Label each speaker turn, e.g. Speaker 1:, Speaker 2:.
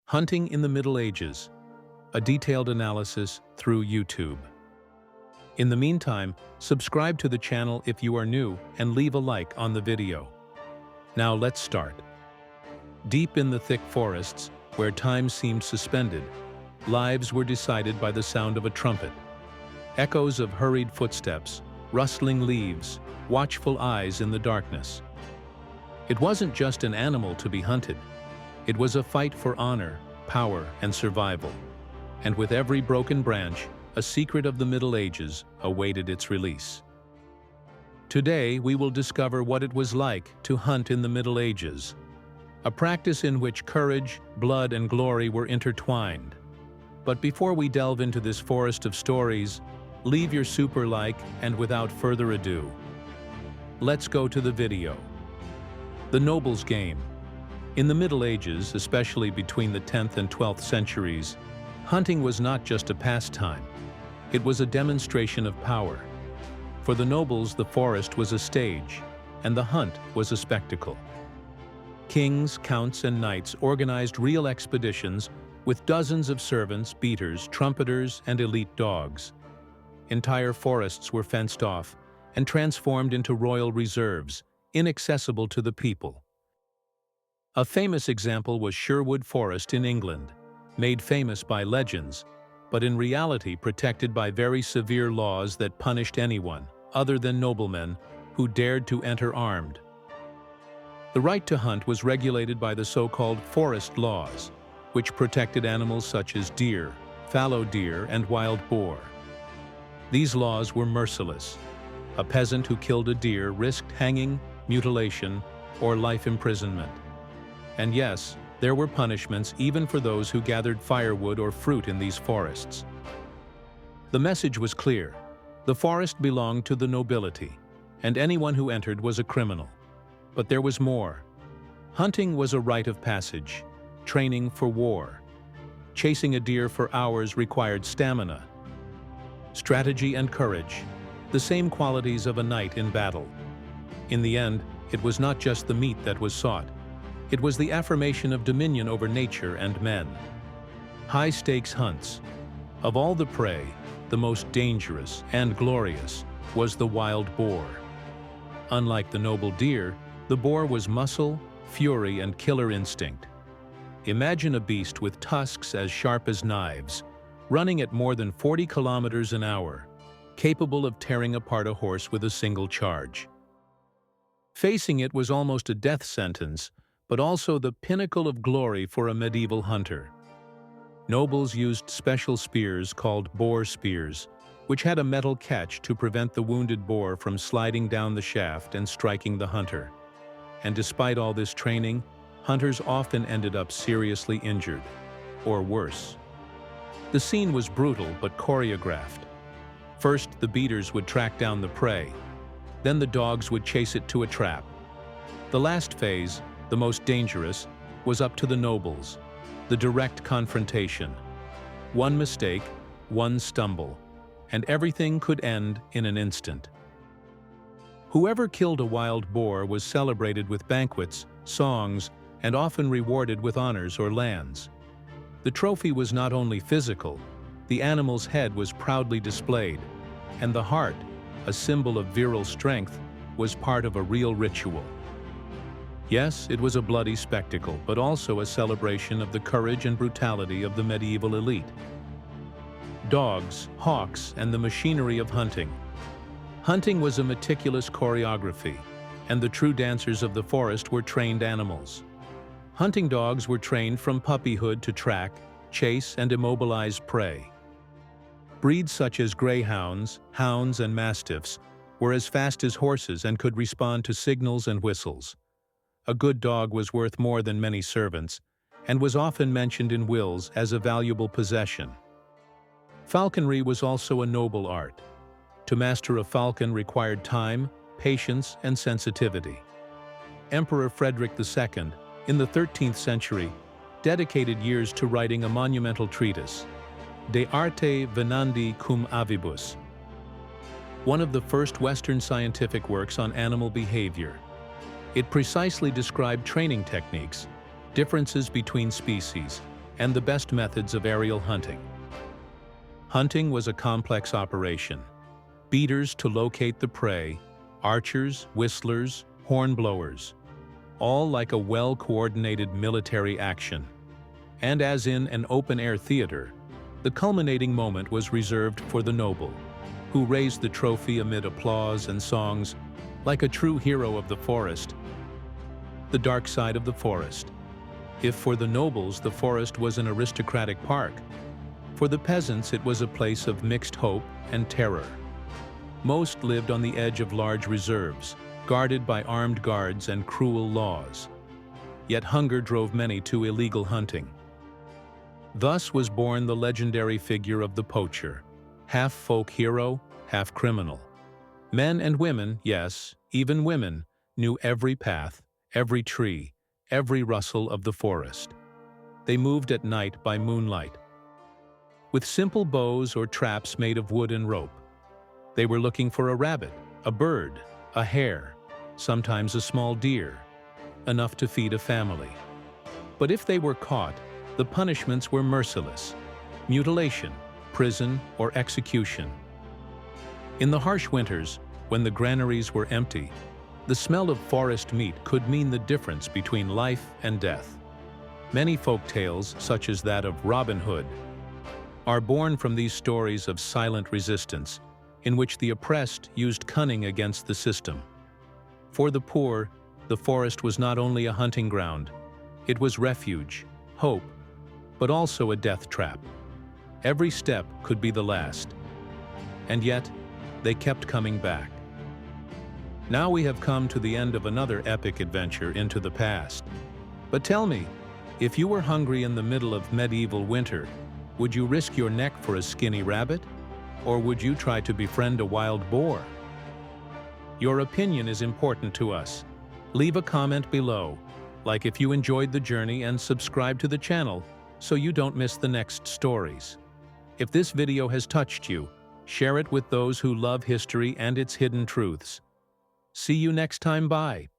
Speaker 1: Hunting in the Middle Ages, a detailed analysis through YouTube. In the meantime, subscribe to the channel if you are new and leave a like on the video. Now let's start. Deep in the thick forests, where time seemed suspended, lives were decided by the sound of a trumpet. Echoes of hurried footsteps, rustling leaves, watchful eyes in the darkness. It wasn't just an animal to be hunted. It was a fight for honor, power, and survival. And with every broken branch, a secret of the Middle Ages awaited its release. Today, we will discover what it was like to hunt in the Middle Ages, a practice in which courage, blood, and glory were intertwined. But before we delve into this forest of stories, leave your super like, and without further ado, let's go to the video. The Noble's Game. In the Middle Ages, especially between the 10th and 12th centuries, hunting was not just a pastime. It was a demonstration of power. For the nobles, the forest was a stage, and the hunt was a spectacle. Kings, counts, and knights organized real expeditions with dozens of servants, beaters, trumpeters, and elite dogs. Entire forests were fenced off and transformed into royal reserves, inaccessible to the people. A famous example was Sherwood Forest in England, made famous by legends, but in reality protected by very severe laws that punished anyone, other than noblemen, who dared to enter armed. The right to hunt was regulated by the so-called forest laws, which protected animals such as deer, fallow deer, and wild boar. These laws were merciless. A peasant who killed a deer risked hanging, mutilation, or life imprisonment. And yes, there were punishments even for those who gathered firewood or fruit in these forests. The message was clear. The forest belonged to the nobility, and anyone who entered was a criminal. But there was more. Hunting was a rite of passage, training for war. Chasing a deer for hours required stamina, strategy, and courage, the same qualities of a knight in battle. In the end, it was not just the meat that was sought. It was the affirmation of dominion over nature and men. High-stakes hunts. Of all the prey, the most dangerous and glorious was the wild boar. Unlike the noble deer, the boar was muscle, fury, and killer instinct. Imagine a beast with tusks as sharp as knives, running at more than 40 kilometers an hour, capable of tearing apart a horse with a single charge. Facing it was almost a death sentence, but also the pinnacle of glory for a medieval hunter. Nobles used special spears called boar spears, which had a metal catch to prevent the wounded boar from sliding down the shaft and striking the hunter. And despite all this training, hunters often ended up seriously injured, or worse. The scene was brutal but choreographed. First, the beaters would track down the prey. Then the dogs would chase it to a trap. The last phase, the most dangerous, was up to the nobles, the direct confrontation. One mistake, one stumble, and everything could end in an instant. Whoever killed a wild boar was celebrated with banquets, songs, and often rewarded with honors or lands. The trophy was not only physical, the animal's head was proudly displayed, and the heart, a symbol of virile strength, was part of a real ritual. Yes, it was a bloody spectacle, but also a celebration of the courage and brutality of the medieval elite. Dogs, hawks, and the machinery of hunting. Hunting was a meticulous choreography, and the true dancers of the forest were trained animals. Hunting dogs were trained from puppyhood to track, chase, and immobilize prey. Breeds such as greyhounds, hounds, and mastiffs were as fast as horses and could respond to signals and whistles. A good dog was worth more than many servants, and was often mentioned in wills as a valuable possession. Falconry was also a noble art. To master a falcon required time, patience, and sensitivity. Emperor Frederick II, in the 13th century, dedicated years to writing a monumental treatise, De Arte Venandi cum Avibus, one of the first Western scientific works on animal behavior. It precisely described training techniques, differences between species, and the best methods of aerial hunting. Hunting was a complex operation. Beaters to locate the prey, archers, whistlers, hornblowers, all like a well-coordinated military action. And as in an open-air theater, the culminating moment was reserved for the noble, who raised the trophy amid applause and songs, like a true hero of the forest. The dark side of the forest. If for the nobles the forest was an aristocratic park, for the peasants it was a place of mixed hope and terror. Most lived on the edge of large reserves, guarded by armed guards and cruel laws. Yet hunger drove many to illegal hunting. Thus was born the legendary figure of the poacher, half folk hero, half criminal. Men and women, yes, even women, knew every path, every tree, every rustle of the forest. They moved at night by moonlight, with simple bows or traps made of wood and rope. They were looking for a rabbit, a bird, a hare, sometimes a small deer, enough to feed a family. But if they were caught, the punishments were merciless: mutilation, prison, or execution. In the harsh winters, when the granaries were empty, the smell of forest meat could mean the difference between life and death. Many folk tales, such as that of Robin Hood, are born from these stories of silent resistance, in which the oppressed used cunning against the system. For the poor, the forest was not only a hunting ground, it was refuge, hope, but also a death trap. Every step could be the last. And yet, they kept coming back. Now we have come to the end of another epic adventure into the past. But tell me, if you were hungry in the middle of medieval winter, would you risk your neck for a skinny rabbit? Or would you try to befriend a wild boar? Your opinion is important to us. Leave a comment below, like if you enjoyed the journey, and subscribe to the channel so you don't miss the next stories. If this video has touched you, share it with those who love history and its hidden truths. See you next time. Bye.